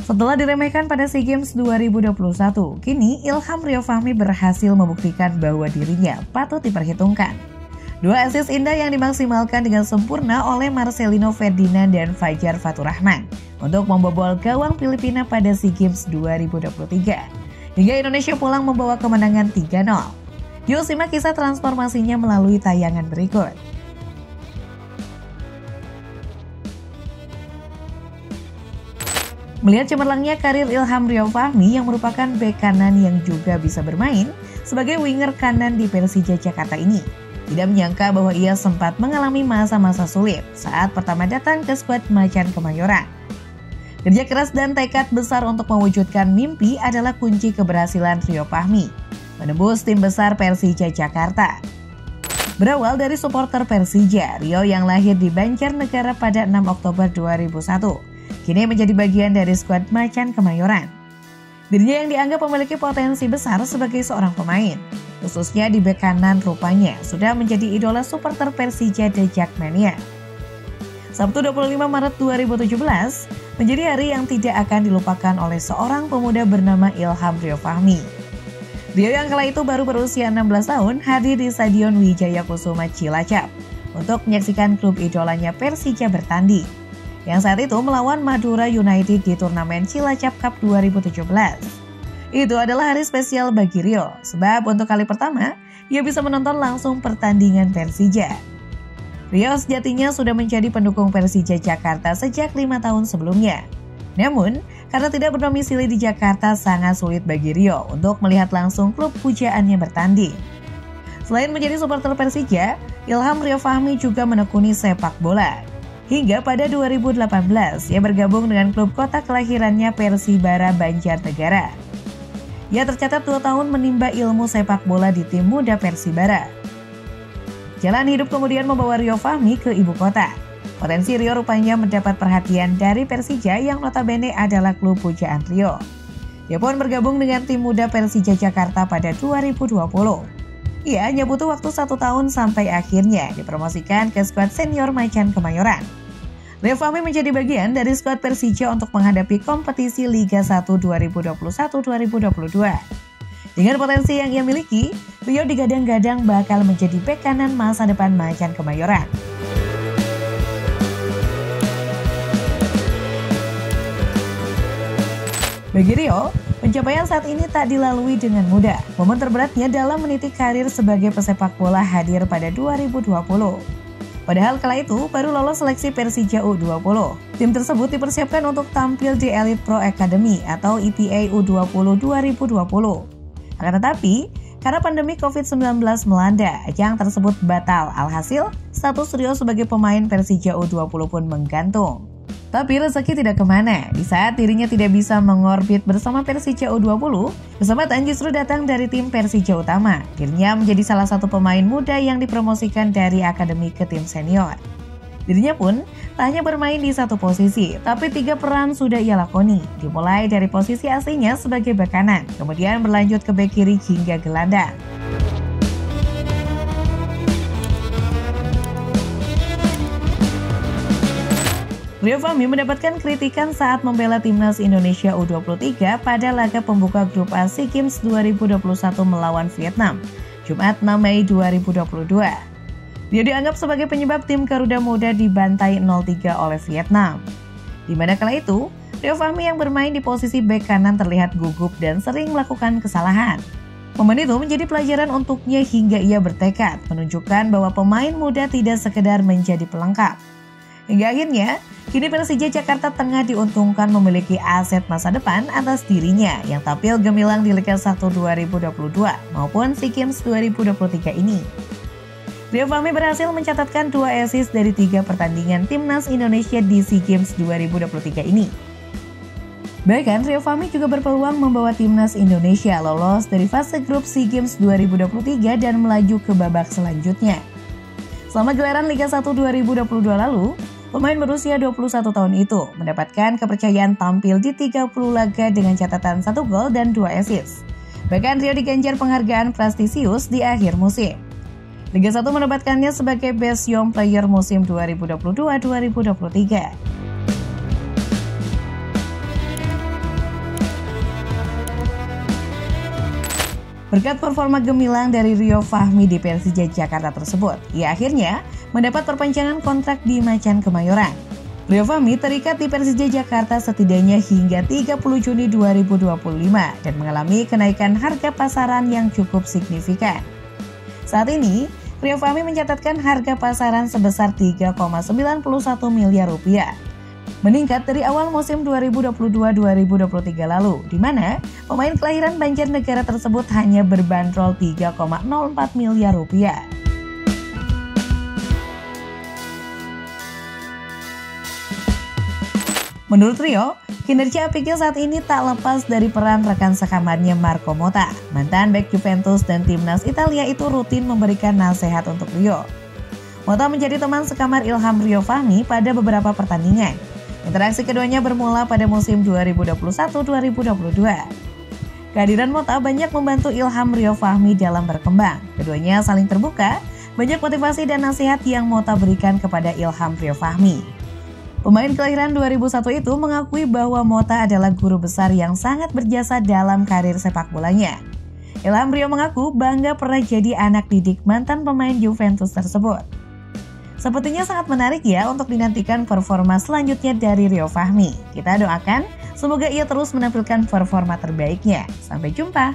Setelah diremehkan pada SEA Games 2021, kini Ilham Rio Fahmi berhasil membuktikan bahwa dirinya patut diperhitungkan. Dua assist indah yang dimaksimalkan dengan sempurna oleh Marcelino Ferdinand dan Fajar Faturrahman untuk membobol gawang Filipina pada SEA Games 2023. Hingga Indonesia pulang membawa kemenangan 3-0. Yuk simak kisah transformasinya melalui tayangan berikut. Melihat cemerlangnya karir Ilham Rio Fahmi yang merupakan bek kanan yang juga bisa bermain sebagai winger kanan di Persija Jakarta ini, tidak menyangka bahwa ia sempat mengalami masa-masa sulit saat pertama datang ke skuad Macan Kemayoran. Kerja keras dan tekad besar untuk mewujudkan mimpi adalah kunci keberhasilan Rio Fahmi menembus tim besar Persija Jakarta. Berawal dari supporter Persija, Rio yang lahir di Banjarnegara pada 6 Oktober 2001, kini menjadi bagian dari skuad Macan Kemayoran. Dirinya yang dianggap memiliki potensi besar sebagai seorang pemain, khususnya di bek kanan rupanya sudah menjadi idola supporter Persija The Jackmania. Sabtu 25 Maret 2017 menjadi hari yang tidak akan dilupakan oleh seorang pemuda bernama Ilham Rio Fahmi. Rio yang kala itu baru berusia 16 tahun hadir di Stadion Wijaya Kusuma Cilacap untuk menyaksikan klub idolanya Persija bertanding, yang saat itu melawan Madura United di turnamen Cilacap Cup 2017. Itu adalah hari spesial bagi Rio, sebab untuk kali pertama ia bisa menonton langsung pertandingan Persija. Rio sejatinya sudah menjadi pendukung Persija Jakarta sejak 5 tahun sebelumnya. Namun, karena tidak berdomisili di Jakarta, sangat sulit bagi Rio untuk melihat langsung klub pujaannya bertanding. Selain menjadi supporter Persija, Ilham Rio Fahmi juga menekuni sepak bola. Hingga pada 2018, ia bergabung dengan klub kota kelahirannya Persibara Banjarnegara. Ia tercatat 2 tahun menimba ilmu sepak bola di tim muda Persibara. Jalan hidup kemudian membawa Rio Fahmi ke ibu kota. Potensi Rio rupanya mendapat perhatian dari Persija yang notabene adalah klub pujaan Rio. Ia pun bergabung dengan tim muda Persija Jakarta pada 2020. Ia hanya butuh waktu 1 tahun sampai akhirnya dipromosikan ke skuad senior Macan Kemayoran. Rio Fahmi menjadi bagian dari skuad Persija untuk menghadapi kompetisi Liga 1 2021-2022. Dengan potensi yang ia miliki, Rio digadang-gadang bakal menjadi bek kanan masa depan Macan Kemayoran. Bagi Rio, pencapaian saat ini tak dilalui dengan mudah. Momen terberatnya dalam meniti karir sebagai pesepak bola hadir pada 2020. Padahal kala itu baru lolos seleksi Persija U20. Tim tersebut dipersiapkan untuk tampil di Elite Pro Academy atau EPA U20 2020. Akan tetapi, karena pandemi COVID-19 melanda, ajang tersebut batal. Alhasil, status Rio sebagai pemain Persija U20 pun menggantung. Tapi rezeki tidak kemana. Di saat dirinya tidak bisa mengorbit bersama Persija U20, kesempatan justru datang dari tim Persija Utama. Dirinya menjadi salah satu pemain muda yang dipromosikan dari akademi ke tim senior. Dirinya pun tak hanya bermain di satu posisi, tapi 3 peran sudah ia lakoni. Dimulai dari posisi aslinya sebagai bek kanan, kemudian berlanjut ke bek kiri hingga gelandang. Rio Fahmi mendapatkan kritikan saat membela timnas Indonesia U23 pada laga pembuka grup A SEA Games 2021 melawan Vietnam, Jumat 6 Mei 2022. Dia dianggap sebagai penyebab tim Garuda Muda dibantai 0-3 oleh Vietnam. Di mana kala itu, Rio Fahmi yang bermain di posisi bek kanan terlihat gugup dan sering melakukan kesalahan. Momen itu menjadi pelajaran untuknya hingga ia bertekad menunjukkan bahwa pemain muda tidak sekedar menjadi pelengkap. Hingga akhirnya, kini Persija Jakarta tengah diuntungkan memiliki aset masa depan atas dirinya yang tampil gemilang di Liga 1 2022 maupun SEA Games 2023 ini. Rio Fahmi berhasil mencatatkan 2 assist dari 3 pertandingan timnas Indonesia di SEA Games 2023 ini. Bahkan Rio Fahmi juga berpeluang membawa timnas Indonesia lolos dari fase grup SEA Games 2023 dan melaju ke babak selanjutnya. Selama gelaran Liga 1 2022 lalu, pemain berusia 21 tahun itu mendapatkan kepercayaan tampil di 30 laga dengan catatan 1 gol dan 2 assist. Bahkan Rio diganjar penghargaan prestisius di akhir musim. Liga 1 menobatkannya sebagai Best Young Player musim 2022-2023. Berkat performa gemilang dari Rio Fahmi di Persija Jakarta tersebut, ia akhirnya mendapat perpanjangan kontrak di Macan Kemayoran. Rio Fahmi terikat di Persija Jakarta setidaknya hingga 30 Juni 2025 dan mengalami kenaikan harga pasaran yang cukup signifikan. Saat ini, Rio Fahmi mencatatkan harga pasaran sebesar 3,91 miliar rupiah. Meningkat dari awal musim 2022-2023 lalu, di mana pemain kelahiran Banjarnegara tersebut hanya berbanderol 3,04 miliar rupiah. Menurut Rio, kinerja apiknya saat ini tak lepas dari peran rekan sekamarnya Marco Motta. Mantan bek Juventus dan timnas Italia itu rutin memberikan nasihat untuk Rio. Motta menjadi teman sekamar Ilham Rio Fahmi pada beberapa pertandingan. Interaksi keduanya bermula pada musim 2021-2022. Kehadiran Motta banyak membantu Ilham Rio Fahmi dalam berkembang. Keduanya saling terbuka, banyak motivasi dan nasihat yang Motta berikan kepada Ilham Rio Fahmi. Pemain kelahiran 2001 itu mengakui bahwa Motta adalah guru besar yang sangat berjasa dalam karir sepak bolanya. Ilham Rio mengaku bangga pernah jadi anak didik mantan pemain Juventus tersebut. Sepertinya sangat menarik ya untuk dinantikan performa selanjutnya dari Rio Fahmi. Kita doakan semoga ia terus menampilkan performa terbaiknya. Sampai jumpa.